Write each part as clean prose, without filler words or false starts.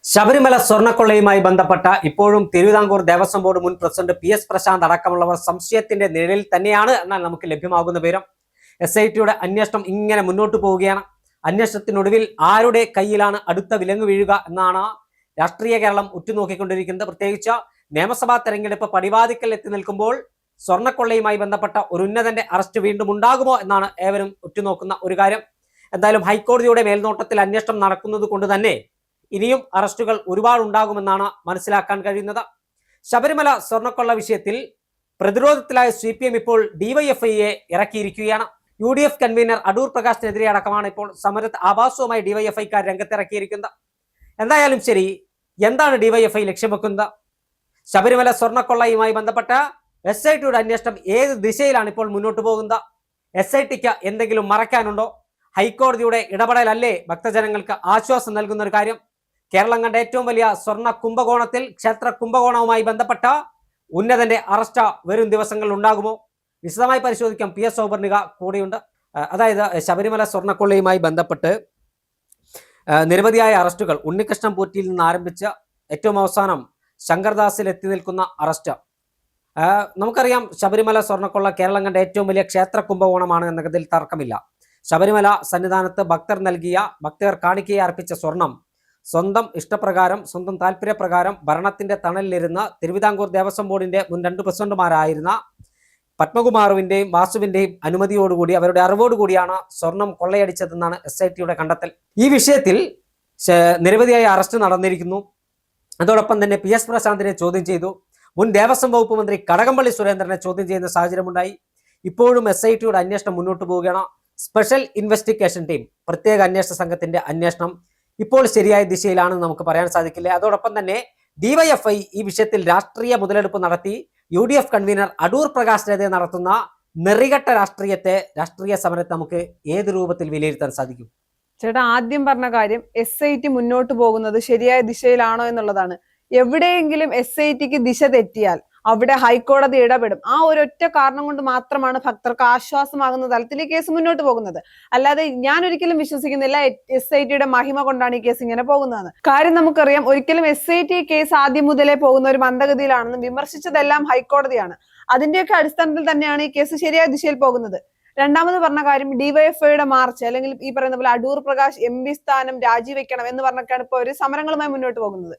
ശബരിമല സ്വർണ്ണക്കൊള്ളയുമായി ബന്ധപ്പെട്ട ഇപ്പോഴും തിരുവിതാംകൂർ ദേവസ്വം ബോർഡ് മുൻ പ്രസിഡന്റ് PS പ്രശാന്ത് അടക്കമുള്ളവർ സംശയത്തിന്റെ നിഴലിൽ തന്നെയാണ് എന്നാൽ നമുക്ക് ലഭ്യമാകുന്ന വിവരം. SITയുടെ അന്വേഷണം ഇങ്ങനെ മുന്നോട്ട് പോവുകയാണ്. അന്വേഷണത്തിനൊടുവിൽ ആരുടെ കയ്യിലാണ് അടുത്ത വിലങ്ങ് വീഴുക എന്നാണ് രാഷ്ട്രീയ കേരളം ഉറ്റുനോക്കിക്കൊണ്ടിരിക്കുന്നത്. പ്രത്യേകിച്ച് നിയമസഭാ തെരഞ്ഞെടുപ്പ് പടിവാതിക്കൽ എത്തി നിൽക്കുമ്പോൾ സ്വർണ്ണക്കൊള്ളയുമായി ബന്ധപ്പെട്ട ഒരു ഉന്നതന്റെ അറസ്റ്റ് വീണ്ടും ഉണ്ടാകുമോ എന്നാണ് ഏവരും ഉറ്റുനോക്കുന്ന ഒരു കാര്യം. എന്തായാലും ഹൈക്കോടതിയുടെ മേൽനോട്ടത്തിൽ അന്വേഷണം നടക്കുന്നത് കൊണ്ട് തന്നെ ഇനിയും അറസ്റ്റുകൾ ഒരുപാട് ഉണ്ടാകുമെന്നാണ് മനസ്സിലാക്കാൻ കഴിയുന്നത്. ശബരിമല സ്വർണ്ണക്കൊള്ള വിഷയത്തിൽ പ്രതിരോധത്തിലായ CPM ഇപ്പോൾ DYFIയെ ഇറക്കിയിരിക്കുകയാണ്. UDF കൺവീനർ അടൂർ പ്രകാശിനെതിരെ അടക്കമാണ് ഇപ്പോൾ സമരത്ത് ആഭാസവുമായി DYFIക്കാർ രംഗത്തിറക്കിയിരിക്കുന്നത്. എന്തായാലും ശരി, എന്താണ് DYFI ലക്ഷ്യം വെക്കുന്നത്? ശബരിമല സ്വർണ്ണക്കൊള്ളയുമായി ബന്ധപ്പെട്ട SITയുടെ അന്വേഷണം ഏത് ദിശയിലാണ് ഇപ്പോൾ മുന്നോട്ട് പോകുന്നത്? SITക്ക് എന്തെങ്കിലും മറയ്ക്കാനുണ്ടോ? ഹൈക്കോടതിയുടെ ഇടപെടലല്ലേ ഭക്തജനങ്ങൾക്ക് ആശ്വാസം നൽകുന്ന ഒരു കാര്യം? കേരളം കണ്ട ഏറ്റവും വലിയ സ്വർണ്ണ കുംഭകോണത്തിൽ ക്ഷേത്ര കുംഭകോണവുമായി ബന്ധപ്പെട്ട ഉന്നതന്റെ അറസ്റ്റ് വരും ദിവസങ്ങളിൽ ഉണ്ടാകുമോ? വിശദമായി പരിശോധിക്കാം. PS സൗപർണിക കൂടെയുണ്ട്. അതായത് ശബരിമല സ്വർണ്ണക്കൊള്ളയുമായി ബന്ധപ്പെട്ട് നിരവധിയായ അറസ്റ്റുകൾ ഉണ്ണികൃഷ്ണൻ പോറ്റിയിൽ നിന്ന് ആരംഭിച്ച് ഏറ്റവും അവസാനം ശങ്കർദാസിൽ എത്തി നിൽക്കുന്ന അറസ്റ്റ്. നമുക്കറിയാം, ശബരിമല സ്വർണ്ണക്കൊള്ള കേരളം കണ്ട ഏറ്റവും വലിയ ക്ഷേത്ര കുംഭകോണമാണ് എന്നതിൽ തർക്കമില്ല. ശബരിമല സന്നിധാനത്ത് ഭക്തർ കാണിക്കയെ അർപ്പിച്ച സ്വർണം സ്വന്തം ഇഷ്ടപ്രകാരം സ്വന്തം താല്പര്യപ്രകാരം ഭരണത്തിന്റെ തണലിലിരുന്ന് തിരുവിതാംകൂർ ദേവസ്വം ബോർഡിന്റെ മുൻ 2 പ്രസിഡന്റുമാരായിരുന്ന പത്മകുമാറുവിന്റെയും വാസുവിന്റെയും അനുമതിയോടുകൂടി അവരുടെ അറിവോടുകൂടിയാണ് സ്വർണം കൊള്ളയടിച്ചതെന്നാണ് SITയുടെ കണ്ടെത്തൽ. ഈ വിഷയത്തിൽ നിരവധിയായ അറസ്റ്റ് നടന്നിരിക്കുന്നു. അതോടൊപ്പം തന്നെ PS പ്രശാന്തിനെ ചോദ്യം ചെയ്തു. മുൻ ദേവസ്വം വകുപ്പ് മന്ത്രി കടകംപള്ളി സുരേന്ദ്രനെ ചോദ്യം ചെയ്യുന്ന സാഹചര്യമുണ്ടായി. ഇപ്പോഴും SITയുടെ അന്വേഷണം മുന്നോട്ട് പോവുകയാണ്. സ്പെഷ്യൽ ഇൻവെസ്റ്റിഗേഷൻ ടീം, പ്രത്യേക അന്വേഷണ സംഘത്തിന്റെ അന്വേഷണം ഇപ്പോൾ ശരിയായ ദിശയിലാണെന്ന് നമുക്ക് പറയാൻ സാധിക്കില്ല. അതോടൊപ്പം തന്നെ DYFI ഈ വിഷയത്തിൽ രാഷ്ട്രീയ മുതലെടുപ്പ് നടത്തി UDF കൺവീനർ അടൂർ പ്രകാശിനെതിരെ നടത്തുന്ന നെറികെട്ട രാഷ്ട്രീയ സമരത്തെ നമുക്ക് ഏത് രൂപത്തിൽ വിലയിരുത്താൻ സാധിക്കും? ചേട്ടാ, ആദ്യം പറഞ്ഞ കാര്യം SIT മുന്നോട്ട് പോകുന്നത് ശരിയായ ദിശയിലാണോ എന്നുള്ളതാണ്. എവിടെയെങ്കിലും SITക്ക് ദിശ തെറ്റിയാൽ അവിടെ ഹൈക്കോടതി ഇടപെടും. ആ ഒരൊറ്റ കാരണം കൊണ്ട് മാത്രമാണ് ഭക്തർക്ക് ആശ്വാസമാകുന്ന തലത്തിൽ ഈ കേസ് മുന്നോട്ട് പോകുന്നത്. അല്ലാതെ ഞാൻ ഒരിക്കലും വിശ്വസിക്കുന്നില്ല SITയുടെ മഹിമ കൊണ്ടാണ് ഈ കേസ് ഇങ്ങനെ പോകുന്നതെന്ന്. കാര്യം നമുക്കറിയാം, ഒരിക്കലും SIT കേസ് ആദ്യം മുതലേ പോകുന്ന ഒരു മന്ദഗതിയിലാണെന്ന് വിമർശിച്ചതെല്ലാം ഹൈക്കോടതിയാണ്. അതിന്റെയൊക്കെ അടിസ്ഥാനത്തിൽ തന്നെയാണ് ഈ കേസ് ശരിയായ ദിശയിൽ പോകുന്നത്. രണ്ടാമത് പറഞ്ഞ കാര്യം DYFIയുടെ മാർച്ച്, അല്ലെങ്കിൽ ഈ പറയുന്ന പോലെ അടൂർ പ്രകാശ് MP സ്ഥാനം രാജിവെക്കണം എന്ന് പറഞ്ഞൊക്കെയാണ് ഇപ്പോൾ ഒരു സമരങ്ങളുമായി മുന്നോട്ട് പോകുന്നത്.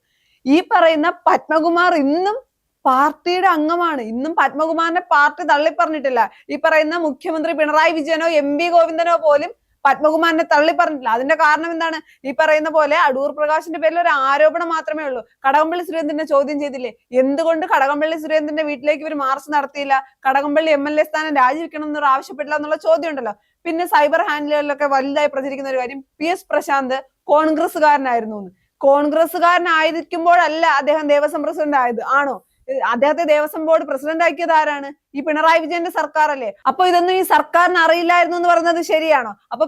ഈ പറയുന്ന പത്മകുമാർ ഇന്നും പാർട്ടിയുടെ അംഗമാണ്. ഇന്നും പത്മകുമാറിന്റെ പാർട്ടി തള്ളിപ്പറഞ്ഞിട്ടില്ല. ഈ പറയുന്ന മുഖ്യമന്ത്രി പിണറായി വിജയനോ MP ഗോവിന്ദനോ പോലും പത്മകുമാറിനെ തള്ളിപ്പറഞ്ഞിട്ടില്ല. അതിന്റെ കാരണം എന്താണ്? ഈ പറയുന്ന പോലെ അടൂർ പ്രകാശിന്റെ പേരിൽ ഒരു ആരോപണം മാത്രമേ ഉള്ളൂ. കടകംപള്ളി സുരേന്ദ്രനെ ചോദ്യം ചെയ്തില്ലേ? എന്തുകൊണ്ട് കടകംപള്ളി സുരേന്ദ്രന്റെ വീട്ടിലേക്ക് ഇവർ മാർച്ച് നടത്തിയില്ല? കടകംപള്ളി MLA സ്ഥാനം രാജിവെക്കണം എന്നൊരു ആവശ്യപ്പെട്ടില്ല എന്നുള്ള ചോദ്യം ഉണ്ടല്ലോ. പിന്നെ സൈബർ ഹാൻഡിലുകളിലൊക്കെ വലുതായി പ്രചരിക്കുന്ന ഒരു കാര്യം PS പ്രശാന്ത് കോൺഗ്രസ്സുകാരനായിരുന്നു എന്ന്. കോൺഗ്രസ്സുകാരനായിരിക്കുമ്പോഴല്ല അദ്ദേഹം ദേവസ്വം പ്രസിഡന്റ് ആയത്, ആണോ? അദ്ദേഹത്തെ ദേവസ്വം ബോർഡ് പ്രസിഡന്റ് ആക്കിയത് ആരാണ്? ഈ പിണറായി വിജയന്റെ സർക്കാർ അല്ലേ? അപ്പൊ ഇതൊന്നും ഈ സർക്കാരിന് അറിയില്ലായിരുന്നു എന്ന് പറയുന്നത് ശരിയാണോ? അപ്പൊ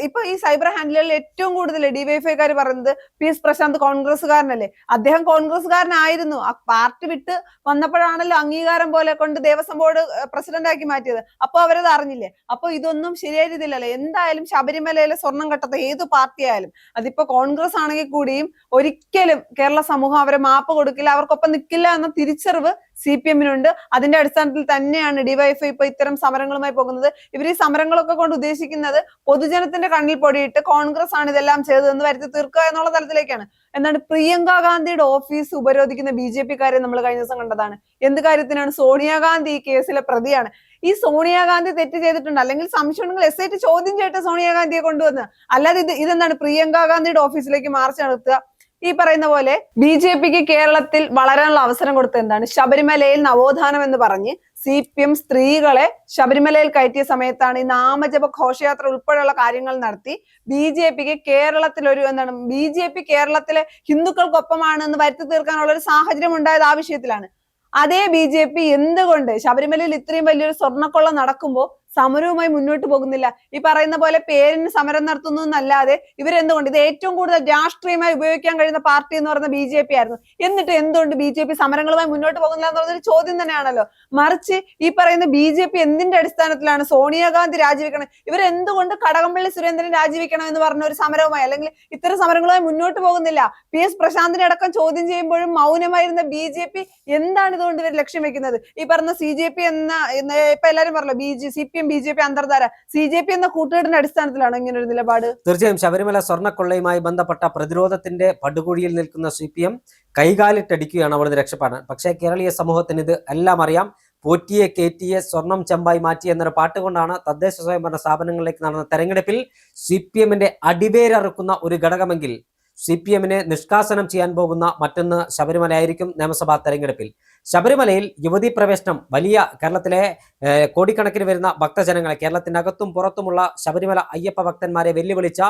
ഇപ്പൊ ഈ സൈബർ ഹാൻഡിലുകളിൽ ഏറ്റവും കൂടുതൽ DYFIക്കാർ പറയുന്നത് PS പ്രശാന്ത് കോൺഗ്രസ്സുകാരനല്ലേ? അദ്ദേഹം കോൺഗ്രസ്സുകാരനായിരുന്നു. ആ പാർട്ടി വിട്ട് വന്നപ്പോഴാണല്ലോ അംഗീകാരം പോലെ കൊണ്ട് ദേവസ്വം ബോർഡ് പ്രസിഡന്റ് ആക്കി മാറ്റിയത്. അപ്പൊ അവരത് അറിഞ്ഞില്ലേ? അപ്പൊ ഇതൊന്നും ശരിയായ രീതിയിലല്ലേ? എന്തായാലും ശബരിമലയിലെ സ്വർണം കട്ടത്ത ഏത് പാർട്ടി ആയാലും, അതിപ്പോ കോൺഗ്രസ് ആണെങ്കിൽ കൂടിയും ഒരിക്കലും കേരള സമൂഹം അവരെ മാപ്പ് കൊടുക്കില്ല, അവർക്കൊപ്പം നിൽക്കില്ല എന്ന തിരിച്ചറിവ് CPMനുണ്ട്. അതിന്റെ അടിസ്ഥാനത്തിൽ തന്നെയാണ് DYFI ഇപ്പൊ ഇത്തരം സമരങ്ങളുമായി പോകുന്നത്. ഇവർ ഈ സമരങ്ങളൊക്കെ കൊണ്ട് ഉദ്ദേശിക്കുന്നത് പൊതുജനത്തിന്റെ കണ്ണിൽ പൊടിയിട്ട് കോൺഗ്രസ് ആണ് ഇതെല്ലാം ചെയ്തതെന്ന് വരുത്തി തീർക്കുക എന്നുള്ള തലത്തിലേക്കാണ്. എന്താണ്? പ്രിയങ്ക ഗാന്ധിയുടെ ഓഫീസ് ഉപരോധിക്കുന്ന BJPക്കാരെ നമ്മൾ കഴിഞ്ഞ ദിവസം കണ്ടതാണ്. എന്ത് കാര്യത്തിനാണ്? സോണിയാഗാന്ധി ഈ കേസിലെ പ്രതിയാണ്. ഈ സോണിയാഗാന്ധി തെറ്റ് ചെയ്തിട്ടുണ്ട്, അല്ലെങ്കിൽ സംശയമുണ്ടെങ്കിൽ SIT ചോദ്യം ചെയ്തിട്ട് സോണിയാഗാന്ധിയെ കൊണ്ടുവന്ന്, അല്ലാതെ ഇതെന്താണ് പ്രിയങ്ക ഗാന്ധിയുടെ ഓഫീസിലേക്ക് മാർച്ച് നടത്തുക? ഈ പറയുന്ന പോലെ BJPക്ക് കേരളത്തിൽ വളരാനുള്ള അവസരം കൊടുത്തത് എന്താണ്? ശബരിമലയിൽ നവോത്ഥാനം എന്ന് പറഞ്ഞ് CPM സ്ത്രീകളെ ശബരിമലയിൽ കയറ്റിയ സമയത്താണ് ഈ നാമജപ ഘോഷയാത്ര ഉൾപ്പെടെയുള്ള കാര്യങ്ങൾ നടത്തി BJPക്ക് കേരളത്തിൽ BJP കേരളത്തിലെ ഹിന്ദുക്കൾക്കൊപ്പമാണ് എന്ന് വരുത്തി തീർക്കാനുള്ള ഒരു സാഹചര്യം ഉണ്ടായത് ആ വിഷയത്തിലാണ്. അതേ BJP എന്തുകൊണ്ട് ശബരിമലയിൽ ഇത്രയും വലിയൊരു സ്വർണ്ണക്കൊള്ള നടക്കുമ്പോൾ സമരവുമായി മുന്നോട്ട് പോകുന്നില്ല? ഈ പറയുന്ന പോലെ പേരിന് സമരം നടത്തുന്നു എന്നല്ലാതെ ഇവരെന്തുകൊണ്ട് ഇത് ഏറ്റവും കൂടുതൽ രാഷ്ട്രീയമായി ഉപയോഗിക്കാൻ കഴിയുന്ന പാർട്ടി എന്ന് പറയുന്ന BJP ആയിരുന്നു. എന്നിട്ട് എന്തുകൊണ്ട് BJP സമരങ്ങളുമായി മുന്നോട്ട് പോകുന്നില്ല എന്ന് പറയുന്നൊരു ചോദ്യം തന്നെയാണല്ലോ. മറിച്ച് ഈ പറയുന്ന BJP എന്തിന്റെ അടിസ്ഥാനത്തിലാണ് സോണിയാഗാന്ധി രാജിവെക്കണം, ഇവരെന്തുകൊണ്ട് കടകംപള്ളി സുരേന്ദ്രൻ രാജിവെക്കണം എന്ന് പറഞ്ഞ ഒരു സമരവുമായി അല്ലെങ്കിൽ ഇത്തരം സമരങ്ങളുമായി മുന്നോട്ട് പോകുന്നില്ല? PS പ്രശാന്തിനെ അടക്കം ചോദ്യം ചെയ്യുമ്പോഴും മൗനമായിരുന്ന BJP എന്താണ് ഇതുകൊണ്ട് ഇവർ ലക്ഷ്യം വെക്കുന്നത്? ഈ പറഞ്ഞ CJP എന്ന ഇപ്പൊ എല്ലാരും പറഞ്ഞല്ലോ CPM BJP അന്തർധാര, CJP എന്ന കൂട്ടുകെട്ടിന്റെ അടിസ്ഥാനത്തിലാണോ ഇങ്ങനെ ഒരു നിലപാട്? തീർച്ചയായും ശബരിമല സ്വർണ്ണക്കൊള്ളയുമായി ബന്ധപ്പെട്ട പ്രതിരോധത്തിന്റെ പടുകുഴിയിൽ നിൽക്കുന്ന CPM കൈകാലിട്ടടിക്കുകയാണ് അവിടുന്ന് രക്ഷപ്പെടാൻ. പക്ഷേ കേരളീയ സമൂഹത്തിന് ഇത് എല്ലാം അറിയാം. പോറ്റിയെ കേറ്റിയെ സ്വർണം ചെമ്പായി മാറ്റി എന്നൊരു പാട്ട് കൊണ്ടാണ് തദ്ദേശ സ്വയംഭരണ സ്ഥാപനങ്ങളിലേക്ക് നടന്ന തെരഞ്ഞെടുപ്പിൽ CPMന്റെ അടിവേരറുക്കുന്ന ഒരു ഘടകമെങ്കിൽ CPMനെ നിഷ്കാസനം ചെയ്യാൻ പോകുന്ന മറ്റൊന്ന് ശബരിമലയായിരിക്കും. നിയമസഭാ തെരഞ്ഞെടുപ്പിൽ ശബരിമലയിൽ യുവതീ പ്രവേശനം വലിയ കേരളത്തിലെ കോടിക്കണക്കിന് വരുന്ന ഭക്തജനങ്ങളെ, കേരളത്തിന്റെ അകത്തും പുറത്തുമുള്ള ശബരിമല അയ്യപ്പ ഭക്തന്മാരെ വെല്ലുവിളിച്ച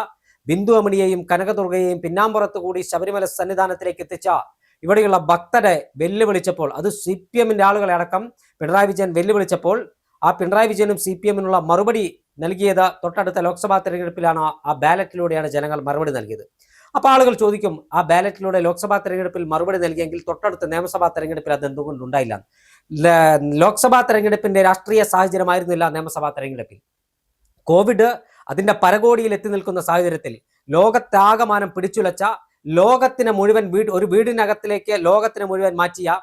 ബിന്ദു അമണിയെയും കനകദുർഗയെയും പിന്നാമ്പുറത്ത് കൂടി ശബരിമല സന്നിധാനത്തിലേക്ക് എത്തിച്ച ഇവിടെയുള്ള ഭക്തരെ വെല്ലുവിളിച്ചപ്പോൾ, അത് CPMന്റെ ആളുകളെ അടക്കം പിണറായി വിജയൻ വെല്ലുവിളിച്ചപ്പോൾ ആ പിണറായി വിജയനും CPMനുള്ള മറുപടി നൽകിയത് തൊട്ടടുത്ത ലോക്സഭാ തെരഞ്ഞെടുപ്പിലാണ്. ആ ബാലറ്റിലൂടെയാണ് ജനങ്ങൾ മറുപടി നൽകിയത്. അപ്പോൾ ആളുകൾ ചോദിക്കും, ആ ബാലറ്റിലൂടെ ലോക്സഭാ തെരഞ്ഞെടുപ്പിൽ മറുപടി നൽകിയെങ്കിൽ തൊട്ടടുത്ത നിയമസഭാ തെരഞ്ഞെടുപ്പിൽ അത് എന്തുകൊണ്ടുണ്ടായില്ല? ലോക്സഭാ തെരഞ്ഞെടുപ്പിന്റെ രാഷ്ട്രീയ സാഹചര്യമായിരുന്നില്ല നിയമസഭാ തെരഞ്ഞെടുപ്പിൽ. കോവിഡ് അതിന്റെ പരകോടിയിൽ എത്തി നിൽക്കുന്ന സാഹചര്യത്തിൽ ലോകത്താകമാനം പിടിച്ചുലച്ച, ലോകത്തിന് മുഴുവൻ ഒരു വീടിനകത്തിലേക്ക് ലോകത്തിന് മുഴുവൻ മാറ്റിയ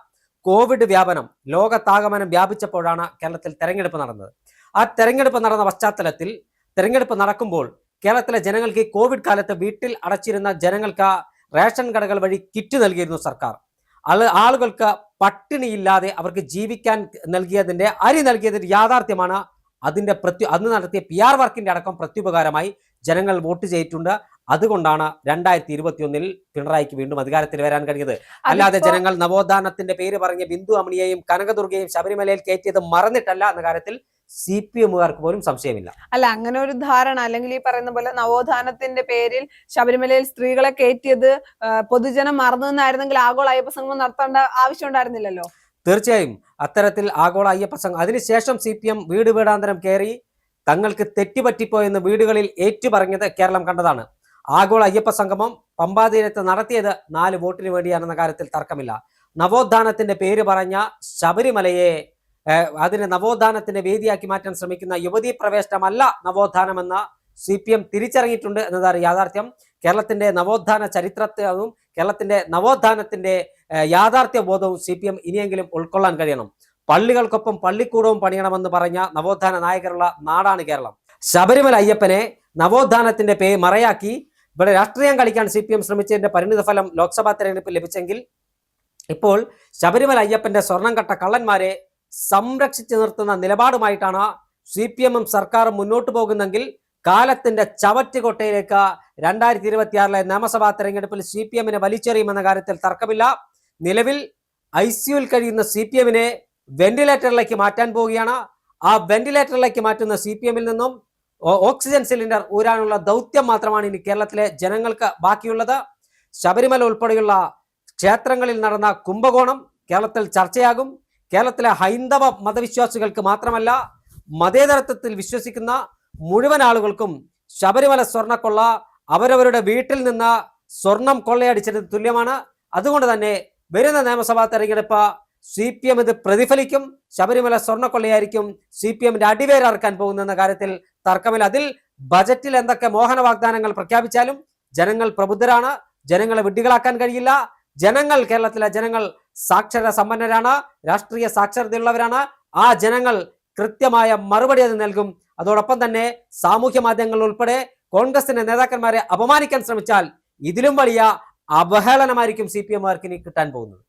കോവിഡ് വ്യാപനം ലോകത്താകമാനം വ്യാപിച്ചപ്പോഴാണ് കേരളത്തിൽ തെരഞ്ഞെടുപ്പ് നടന്നത്. ആ തെരഞ്ഞെടുപ്പ് നടന്ന പശ്ചാത്തലത്തിൽ തെരഞ്ഞെടുപ്പ് നടക്കുമ്പോൾ കേരളത്തിലെ ജനങ്ങൾക്ക് ഈ കോവിഡ് കാലത്ത് വീട്ടിൽ അടച്ചിരുന്ന ജനങ്ങൾക്ക് റേഷൻ കടകൾ വഴി കിറ്റ് നൽകിയിരുന്നു സർക്കാർ. ആളുകൾക്ക് പട്ടിണിയില്ലാതെ അവർക്ക് ജീവിക്കാൻ നൽകിയതിന്റെ അരി നൽകിയതിന്റെ യാഥാർത്ഥ്യമാണ്. അന്ന് നടത്തിയ PR വർക്കിന്റെ അടക്കം പ്രത്യുപകാരമായി ജനങ്ങൾ വോട്ട് ചെയ്തിട്ടുണ്ട്. അതുകൊണ്ടാണ് 2021 പിണറായിക്ക് വീണ്ടും അധികാരത്തിൽ വരാൻ കഴിഞ്ഞത്. അല്ലാതെ ജനങ്ങൾ നവോത്ഥാനത്തിന്റെ പേര് പറഞ്ഞ് ബിന്ദു അമണിയെയും കനകദുർഗയെയും ശബരിമലയിൽ കയറ്റിയത് മറന്നിട്ടല്ല എന്ന കാര്യത്തിൽ CPMകാർക്ക് പോലും സംശയമില്ല. അല്ല, അങ്ങനെ ഒരു ധാരണ അല്ലെങ്കിൽ ഈ പറയുന്ന പോലെ നവോത്ഥാനത്തിന്റെ പേരിൽ ശബരിമലയിൽ സ്ത്രീകളെ കയറ്റിയത് പൊതുജനം മറന്നു നിന്നായിരുന്നെങ്കിൽ ആഗോള അയ്യപ്പ സംഗമം നടത്തേണ്ട ആവശ്യം ഉണ്ടായിരുന്നില്ലല്ലോ. തീർച്ചയായും അത്തരത്തിൽ ആഗോള അയ്യപ്പ സംഘം അതിനുശേഷം CPM വീട് വീടാന്തരം കയറി തങ്ങൾക്ക് തെറ്റുപറ്റിപ്പോയെന്ന് വീടുകളിൽ ഏറ്റുപറഞ്ഞത് കേരളം കണ്ടതാണ്. ആഗോള അയ്യപ്പ സംഗമം പമ്പാതീരത്ത് നടത്തിയത് 4 വോട്ടിന് വേണ്ടിയാണെന്ന കാര്യത്തിൽ തർക്കമില്ല. നവോത്ഥാനത്തിന്റെ പേര് പറഞ്ഞ ശബരിമലയെ അതിനെ നവോത്ഥാനത്തിന്റെ വേദിയാക്കി മാറ്റാൻ ശ്രമിക്കുന്ന യുവതീ പ്രവേശനമല്ല നവോത്ഥാനമെന്ന CPM തിരിച്ചറിഞ്ഞിട്ടുണ്ട് എന്നതാണ് യാഥാർത്ഥ്യം. കേരളത്തിന്റെ നവോത്ഥാന ചരിത്രവും കേരളത്തിന്റെ നവോത്ഥാനത്തിന്റെ യാഥാർത്ഥ്യ ബോധവും CPM ഇനിയെങ്കിലും ഉൾക്കൊള്ളാൻ കഴിയണം. പള്ളികൾക്കൊപ്പം പള്ളിക്കൂടവും പണിയണമെന്ന് പറഞ്ഞ നവോത്ഥാന നായകരുള്ള നാടാണ് കേരളം. ശബരിമല അയ്യപ്പനെ നവോത്ഥാനത്തിന്റെ മറയാക്കി ഇവിടെ രാഷ്ട്രീയം കളിക്കാൻ CPM ശ്രമിച്ചതിന്റെ പരിണിതഫലം ലോക്സഭാ തെരഞ്ഞെടുപ്പിൽ ലഭിച്ചെങ്കിൽ ഇപ്പോൾ ശബരിമല അയ്യപ്പന്റെ സ്വർണം കട്ട കള്ളന്മാരെ സംരക്ഷിച്ചു നിർത്തുന്ന നിലപാടുമായിട്ടാണ് CPMും സർക്കാരും മുന്നോട്ട് പോകുന്നെങ്കിൽ കാലത്തിന്റെ ചവറ്റുകൊട്ടയിലേക്ക് 2026 നിയമസഭാ തെരഞ്ഞെടുപ്പിൽ CPMനെ വലിച്ചെറിയുമെന്ന കാര്യത്തിൽ തർക്കമില്ല. നിലവിൽ ICUവിൽ കഴിയുന്ന CPMനെ വെന്റിലേറ്ററിലേക്ക് മാറ്റാൻ പോവുകയാണ്. ആ വെന്റിലേറ്ററിലേക്ക് മാറ്റുന്ന CPMൽ നിന്നും ഓക്സിജൻ സിലിണ്ടർ ഊരാനുള്ള ദൗത്യം മാത്രമാണ് ഇനി കേരളത്തിലെ ജനങ്ങൾക്ക് ബാക്കിയുള്ളത്. ശബരിമല ഉൾപ്പെടെയുള്ള ക്ഷേത്രങ്ങളിൽ നടന്ന കുംഭകോണം കേരളത്തിൽ ചർച്ചയാകും. കേരളത്തിലെ ഹൈന്ദവ മതവിശ്വാസികൾക്ക് മാത്രമല്ല, മതേതരത്വത്തിൽ വിശ്വസിക്കുന്ന മുഴുവൻ ആളുകൾക്കും ശബരിമല സ്വർണ്ണക്കൊള്ള അവരവരുടെ വീട്ടിൽ നിന്ന് സ്വർണം കൊള്ളയടിച്ചത് തുല്യമാണ്. അതുകൊണ്ട് തന്നെ വരുന്ന നിയമസഭാ തെരഞ്ഞെടുപ്പ് CPM ഇത് പ്രതിഫലിക്കും. ശബരിമല സ്വർണ്ണക്കൊള്ളയായിരിക്കും CPMന്റെ അടിവേരറക്കാൻ പോകുന്ന കാര്യത്തിൽ തർക്കമില്ല. അതിൽ ബജറ്റിൽ എന്തൊക്കെ മോഹന വാഗ്ദാനങ്ങൾ പ്രഖ്യാപിച്ചാലും ജനങ്ങൾ പ്രബുദ്ധരാണ്. ജനങ്ങളെ വിഡ്ഢികളാക്കാൻ കഴിയില്ല. കേരളത്തിലെ ജനങ്ങൾ സാക്ഷര സമ്പന്നരാണ്, രാഷ്ട്രീയ സാക്ഷരതയുള്ളവരാണ്. ആ ജനങ്ങൾ കൃത്യമായ മറുപടി അത് നൽകും. അതോടൊപ്പം തന്നെ സാമൂഹ്യ മാധ്യമങ്ങൾ ഉൾപ്പെടെ കോൺഗ്രസിന്റെ നേതാക്കന്മാരെ അപമാനിക്കാൻ ശ്രമിച്ചാൽ ഇതിലും വലിയ അവഹേളനമായിരിക്കും CPMകാർക്ക് ഇനി കിട്ടാൻ പോകുന്നത്.